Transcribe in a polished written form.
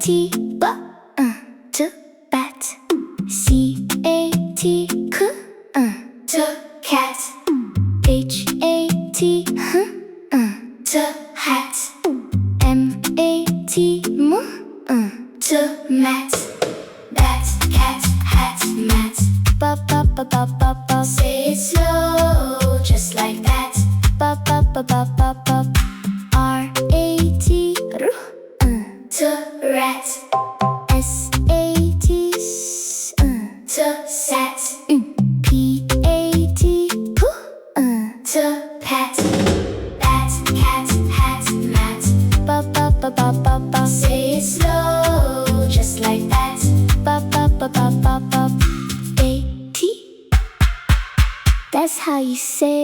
to bat. C-A-T, to cat. H-A-T, to hat. M-A-T, to mat. Bat, cat, hat, mat. Ba-ba-ba-ba-ba-ba. Say it slow, just like that. Ba-ba-ba-ba-ba-ba. R-A-T, to rat. S-A-T, to sat. P-A-T, to pat. Bat, cat, hat, mat. Ba-ba-ba-ba-ba-ba. Say it slow, just like that. Ba-ba-ba-ba-ba-ba. A-T. That's how you say